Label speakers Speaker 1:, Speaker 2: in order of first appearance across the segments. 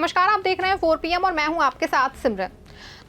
Speaker 1: नमस्कार, आप देख रहे हैं 4 PM और मैं हूं आपके साथ सिमरन।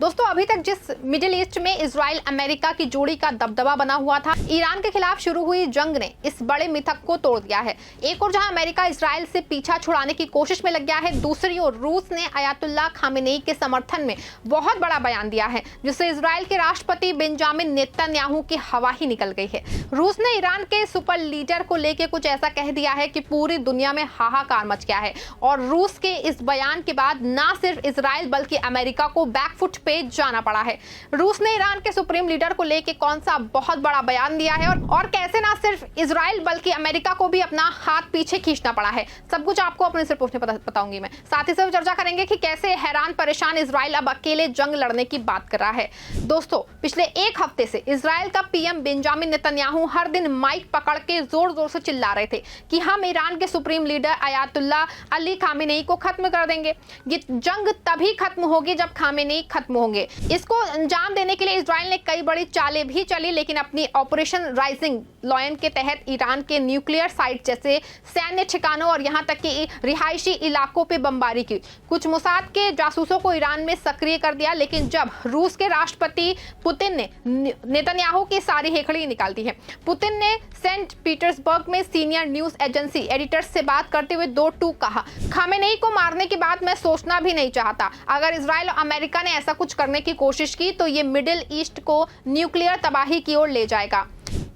Speaker 1: दोस्तों, अभी तक जिस मिडिल ईस्ट में इजराइल अमेरिका की जोड़ी का दबदबा बना हुआ था, ईरान के खिलाफ शुरू हुई जंग ने इस बड़े मिथक को तोड़ दिया है। एक और जहां अमेरिका इजराइल से पीछा छुड़ाने की कोशिश में लग गया है, दूसरी ओर रूस ने अयातुल्लाह खामेनेई के समर्थन में बहुत बड़ा बयान दिया है, जिससे इजराइल के राष्ट्रपति बेंजामिन नेतन्याहू की हवा ही निकल गई है। रूस ने ईरान के सुपर लीडर को लेकर कुछ ऐसा कह दिया है कि पूरी दुनिया में हाहाकार मच गया है। और रूस के इस बयान के बाद न सिर्फ इजराइल बल्कि अमेरिका को बैकफुट पे जाना पड़ा है। रूस ने ईरान के सुप्रीम लीडर को लेकर कौन सा बहुत बड़ा बयान दिया है और कैसे ना सिर्फ इजराइल बल्कि अमेरिका को भी अपना हाथ पीछे खींचना पड़ा है, सब कुछ आपको अपने से पूछने बताऊंगी मैं। साथ ही साथ चर्चा करेंगे कि कैसे हैरान परेशान इजराइल अब अकेले जंग लड़ने की बात कर रहा है। दोस्तों, पिछले एक हफ्ते से इजराइल का पीएम बेंजामिन नेतन्याहू हर दिन माइक पकड़ के जोर जोर से चिल्ला रहे थे कि हम ईरान के supreme leader Ayatollah Ali Khamenei को खत्म कर देंगे। ये जंग तभी खत्म होगी जब खामेनेई खत्म होंगे। इसको अंजाम देने के लिए इजराइल ने कई बड़ी चालें भी चली, लेकिन अपनी ऑपरेशन राइजिंग लॉयन के तहत ईरान के न्यूक्लियर साइट जैसे सैन्य ठिकानों और यहां तक कि रिहायशी इलाकों पे बमबारी की। कुछ मोसाद के जासूसों को ईरान में सक्रिय कर दिया, लेकिन जब रूस के राष्ट्रपति पुतिन ने नेतन्याहू की सारी हेखड़ी निकाल दी है। पुतिन ने सेंट पीटर्सबर्ग में सीनियर न्यूज एजेंसी एडिटर्स से बात करते हुए दो टूक कहा, खामेनेई को मारने की बात मैं सोचना भी नहीं चाहता। अगर इजराइल और अमेरिका ने ऐसा कुछ करने की कोशिश की तो ये मिडिल ईस्ट को न्यूक्लियर तबाही की ओर ले जाएगा।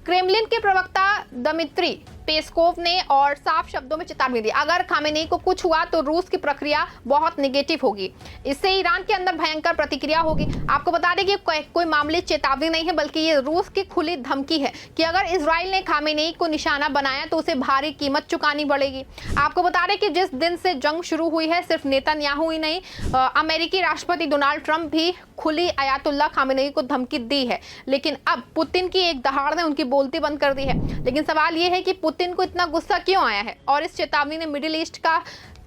Speaker 1: क्रेमलिन के प्रवक्ता दमित्री पेस्कोव ने और साफ शब्दों में चेतावनी दी, अगर खामेनेई को कुछ हुआ तो रूस की प्रक्रिया बहुत नेगेटिव होगी। इससे ईरान के अंदर भयंकर प्रतिक्रिया होगी। आपको बता दें कि कोई मामूली चेतावनी नहीं है, बल्कि ये रूस की खुली धमकी है कि अगर इजराइल ने खामेनेई को निशाना बनाया तो उसे भारी कीमत चुकानी पड़ेगी। आपको बता दें कि जिस दिन से जंग शुरू हुई है, सिर्फ नेतन्याहू ही नहीं, अमेरिकी राष्ट्रपति डोनाल्ड ट्रंप भी खुली अयातुल्लाह खामेनेई को धमकी दी है। लेकिन अब पुतिन की एक दहाड़ ने उनकी बोलती बंद कर दी है। लेकिन सवाल यह है कि पुतिन को इतना गुस्सा क्यों आया है और इस चेतावनी ने मिडिल ईस्ट का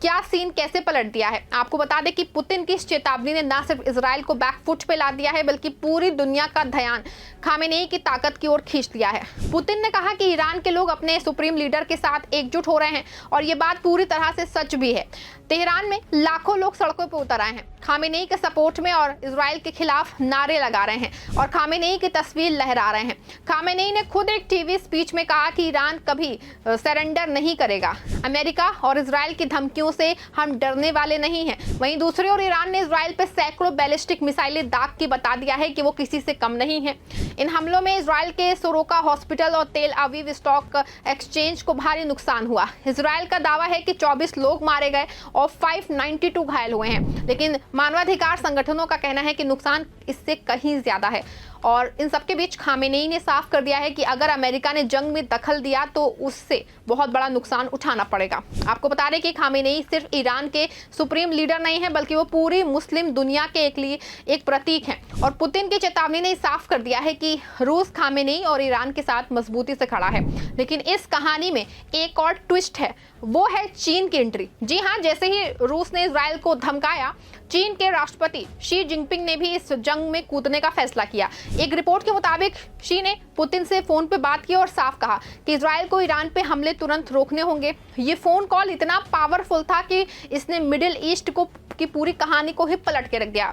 Speaker 1: क्या सीन कैसे पलट दिया है। आपको बता दें कि पुतिन की इस चेतावनी ने न सिर्फ इजराइल को बैकफुट पे ला दिया है, बल्कि पूरी दुनिया का ध्यान खामेनेई की ताकत की ओर खींच लिया है। पुतिन ने कहा कि ईरान के लोग अपने सुप्रीम लीडर के साथ एकजुट हो रहे हैं और ये बात पूरी तरह से सच भी है। तेहरान में लाखों लोग सड़कों पर उतर आए हैं खामेनेई के सपोर्ट में और इजराइल के खिलाफ नारे लगा रहे हैं और खामेनेई की तस्वीर लहरा रहे हैं। खामेनेई ने खुद एक टीवी स्पीच में कहा कि ईरान कभी सरेंडर नहीं करेगा। अमेरिका और इजराइल की धमकियों से हम डरने वाले नहीं हैं। वहीं दूसरी ओर ईरान ने इजराइल पर सैकड़ों बैलिस्टिक मिसाइलें दाग के बता दिया है कि वो किसी से कम नहीं है। इन हमलों में इजराइल के सोरोका हॉस्पिटल और तेल अवीव स्टॉक एक्सचेंज को भारी नुकसान हुआ। इजराइल का दावा है कि 24 लोग मारे गए और 592 घायल हुए हैं, लेकिन मानवाधिकार संगठनों का कहना है कि नुकसान इससे कहीं ज्यादा है। और इन सबके बीच खामेनेई ने साफ कर दिया है कि अगर अमेरिका ने जंग में दखल दिया तो उससे बहुत बड़ा नुकसान उठाना पड़ेगा। आपको बता दें कि खामेनेई सिर्फ ईरान के सुप्रीम लीडर नहीं है, बल्कि वो पूरी मुस्लिम दुनिया के एक प्रतीक हैं। और पुतिन की चेतावनी ने साफ कर दिया है कि रूस खामेनेई और ईरान के साथ मजबूती से खड़ा है। लेकिन इस कहानी में एक और ट्विस्ट है, वो है चीन की एंट्री। जी हाँ, जैसे ही रूस ने इजराइल को धमकाया, चीन के राष्ट्रपति शी जिनपिंग ने भी इस जंग में कूदने का फैसला किया। एक रिपोर्ट के मुताबिक शी ने पुतिन से फोन पे बात की और साफ कहा कि इजराइल को ईरान पे हमले तुरंत रोकने होंगे। ये फोन कॉल इतना पावरफुल था कि इसने मिडिल ईस्ट की पूरी कहानी को ही पलट के रख दिया।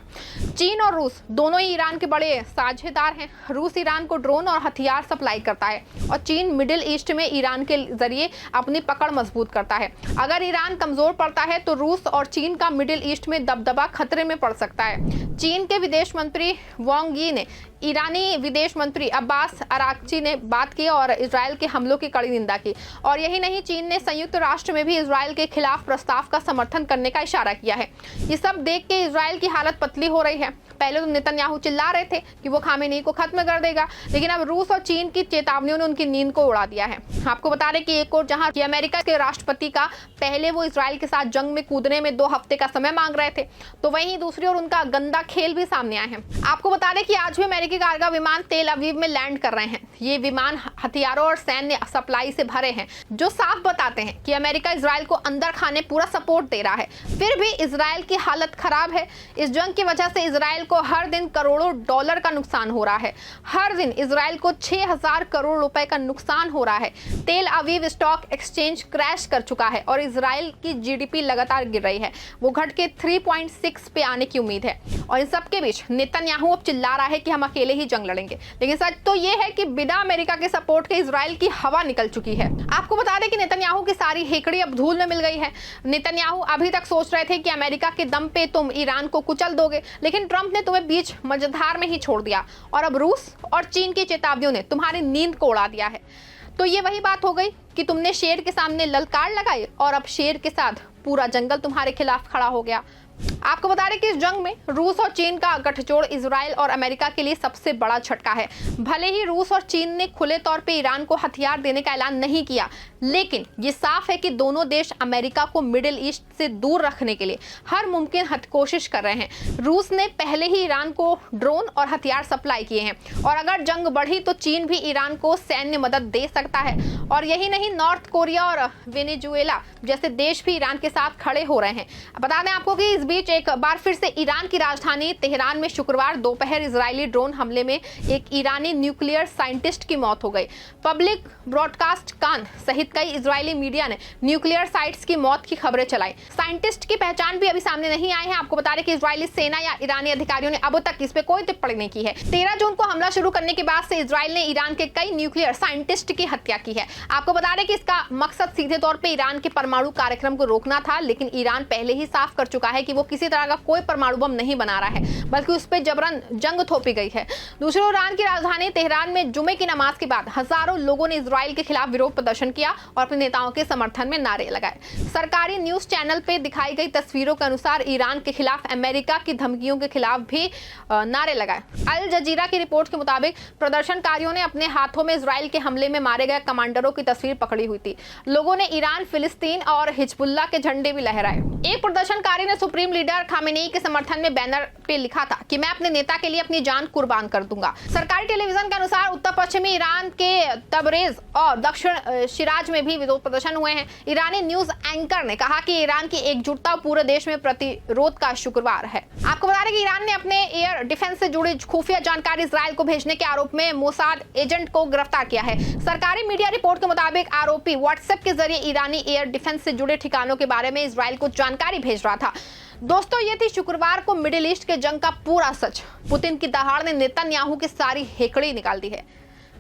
Speaker 1: चीन और रूस दोनों ही ईरान के बड़े साझेदार हैं। रूस ईरान को ड्रोन और हथियार सप्लाई करता है और चीन मिडिल ईस्ट में ईरान के जरिए अपनी पकड़ मजबूत करता है। अगर ईरान कमजोर पड़ता है तो रूस और चीन का मिडिल ईस्ट में दबदबा खतरे में पड़ सकता है। चीन के विदेश मंत्री वांग यी ने ईरानी विदेश मंत्री अब्बास अराक्ची ने बात की और इजराइल के हमलों की कड़ी निंदा की। और यही नहीं, चीन ने संयुक्त राष्ट्र में भी इजराइल के खिलाफ प्रस्ताव का समर्थन करने का इशारा किया है। ये सब देख के इजराइल की हालत पतली हो रही है। पहले तो नेतन्याहू चिल्ला रहे थे कि वो खामेनेई को खत्म कर देगा, लेकिन अब रूस और चीन की चेतावनियों ने उनकी नींद को उड़ा दिया है। आपको बता दें कि एक और जहां कि अमेरिका के राष्ट्रपति का पहले वो इजराइल के साथ जंग में कूदने में 2 हफ्ते का समय मांग रहे थे, तो वहीं दूसरी ओर उनका गंदा खेल भी सामने आए हैं। आपको बता दें कि आज भी अमेरिकी कारगा विमान तेल अवीव में लैंड कर रहे हैं। ये विमान हथियारों और सैन्य सप्लाई से भरे हैं, जो साफ बताते हैं कि अमेरिका इजराइल को अंदर खाने पूरा सपोर्ट दे रहा है। फिर भी इजराइल इसराइल की हालत खराब है। इस जंग की वजह से इसराइल को हर दिन करोड़ों डॉलर का नुकसान हो रहा है। हर दिन इसराइल को 6000 करोड़ रुपए का नुकसान हो रहा है। तेल अवीव स्टॉक एक्सचेंज क्रैश कर चुका है और इसराइल की जीडीपी लगातार गिर रही है। वो घट के 3.6 पे आने की उम्मीद है। और इन सबके बीच नेतन्याहू अब चिल्ला रहा है कि हम अकेले ही जंग लड़ेंगे, लेकिन सच तो ये है कि बिना अमेरिका के सपोर्ट के इसराइल की हवा निकल चुकी है। आपको बता दें कि नेतन्याहू की सारी हेकड़ी अब धूल में मिल गई है। नेतन्याहू अभी तक सोच रहे थे कि अमेरिका के दम पे तुम ईरान को कुचल दोगे, लेकिन ट्रंप ने तुम्हें बीच मझधार में ही छोड़ दिया और अब रूस और चीन की चेतावनियों ने तुम्हारी नींद को उड़ा दिया है। तो ये वही बात हो गई कि तुमने शेर के सामने ललकार लगाई और अब शेर के साथ पूरा जंगल तुम्हारे खिलाफ खड़ा हो गया। आपको बता दें कि इस जंग में रूस और चीन का गठजोड़ इसराइल और अमेरिका के लिए सबसे बड़ा झटका है। भले ही रूस और चीन ने खुले तौर पे ईरान को हथियार देने का ऐलान नहीं किया, लेकिन ये साफ है कि दोनों देश अमेरिका को मिडिल ईस्ट से दूर रखने के लिए हर मुमकिन कोशिश कर रहे हैं। रूस ने पहले ही ईरान को ड्रोन और हथियार सप्लाई किए हैं और अगर जंग बढ़ी तो चीन भी ईरान को सैन्य मदद दे सकता है। और यही नहीं, नॉर्थ कोरिया और वेनेजुएला जैसे देश भी ईरान के साथ खड़े हो रहे हैं। बता दें आपको कि इस बीच एक बार फिर से ईरान की राजधानी तेहरान में शुक्रवार दोपहर इजरायली ड्रोन हमले में एक ईरानी न्यूक्लियर साइंटिस्ट की मौत हो गई। पब्लिक ब्रॉडकास्ट कान सहित कई इजरायली मीडिया ने न्यूक्लियर साइट्स की मौत की खबरें चलाई। साइंटिस्ट की पहचान भी अभी सामने नहीं आई है। आपको बता दें कि इजरायली सेना या ईरानी अधिकारियों ने अब तक इस पे कोई टिप्पणी नहीं की है। 13 जून को हमला शुरू करने के बाद से इजरायल ने ईरान के कई न्यूक्लियर साइंटिस्ट की हत्या की है। आपको बता दें कि इसका मकसद सीधे तौर पर ईरान के परमाणु कार्यक्रम को रोकना था, लेकिन ईरान पहले ही साफ कर चुका है कि वो किसी तरह का कोई परमाणु बम नहीं बना रहा है, बल्कि उस पर जबरन जंग थोपी गई है। दूसरी ओर ईरान की राजधानी तेहरान में जुमे की नमाज के बाद हजारों लोगों ने इजरायल के खिलाफ विरोध प्रदर्शन किया और अपने नेताओं के समर्थन में नारे लगाए। सरकारी न्यूज चैनल पे दिखाई गई तस्वीरों के अनुसार ईरान के खिलाफ अमेरिका की धमकियों के खिलाफ भी नारे लगाए। अल जजीरा की रिपोर्ट के मुताबिक प्रदर्शनकारियों ने अपने हाथों में इजरायल के हमले में मारे गए कमांडरों की तस्वीर पकड़ी हुई थी। लोगों ने ईरान, फिलिस्तीन और हिजबुल्लाह के झंडे भी लहराए। एक प्रदर्शनकारी ने सुप्रीम लीडर खामेनेई के समर्थन में बैनर पे लिखा था कि मैं अपने नेता के लिए अपनी जान कुर्बान कर दूंगा। सरकारी टेलीविजन के अनुसार उत्तर पश्चिमी ईरान के तबरेज और दक्षिण शिराज में भी विरोध प्रदर्शन हुए हैं। ईरानी न्यूज एंकर ने कहा कि ईरान की एकजुटता पूरे देश में प्रतिरोध का शुक्रवार है। आपको बता दें कि ईरान ने अपने एयर डिफेंस से जुड़ी खुफिया जानकारी इजरायल को भेजने के आरोप में मोसाद एजेंट को गिरफ्तार किया है। सरकारी मीडिया रिपोर्ट के मुताबिक आरोपी व्हाट्सएप के जरिए ईरानी एयर डिफेंस से जुड़े ठिकानों के बारे में इजरायल को जानकारी भेज रहा था। दोस्तों, ये थी शुक्रवार को मिडिल ईस्ट के जंग का पूरा सच। पुतिन की दहाड़ ने नेतन्याहू की सारी हेकड़ी निकाल दी है।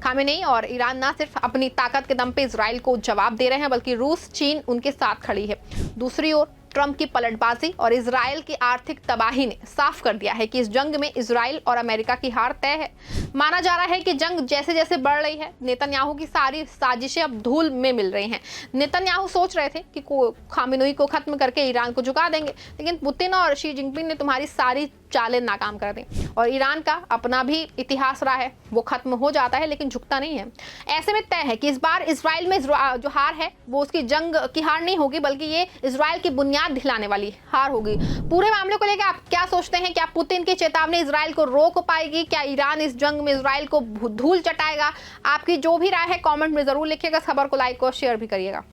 Speaker 1: खामेनेई और ईरान न सिर्फ अपनी ताकत के दम पे इजरायल को जवाब दे रहे हैं, बल्कि रूस, चीन उनके साथ खड़ी है। दूसरी ओर ट्रंप की पलटबाजी और इजरायल की आर्थिक तबाही ने साफ कर दिया है कि इस जंग में इजरायल और अमेरिका की हार तय है। माना जा रहा है कि जंग जैसे जैसे बढ़ रही है, नेतन्याहू की सारी साजिशें अब धूल में मिल रही हैं। नेतन्याहू सोच रहे थे कि खामेनेई को खत्म करके ईरान को झुका देंगे, लेकिन पुतिन और शी जिनपिंग ने तुम्हारी सारी चालें नाकाम कर दी और ईरान का अपना भी इतिहास रहा है, वो खत्म हो जाता है लेकिन झुकता नहीं है। ऐसे में तय है कि इस बार इजरायल में जो हार है वो उसकी जंग की हार नहीं होगी, बल्कि ये इजरायल की बुनियाद हिलाने वाली हार होगी। पूरे मामले को लेकर आप क्या सोचते हैं? क्या पुतिन की चेतावनी इजरायल को रोक पाएगी? क्या ईरान इस जंग में इजरायल को धूल चटाएगा? आपकी जो भी राय है कमेंट में जरूर लिखिएगा। खबर को लाइक और शेयर भी करिएगा।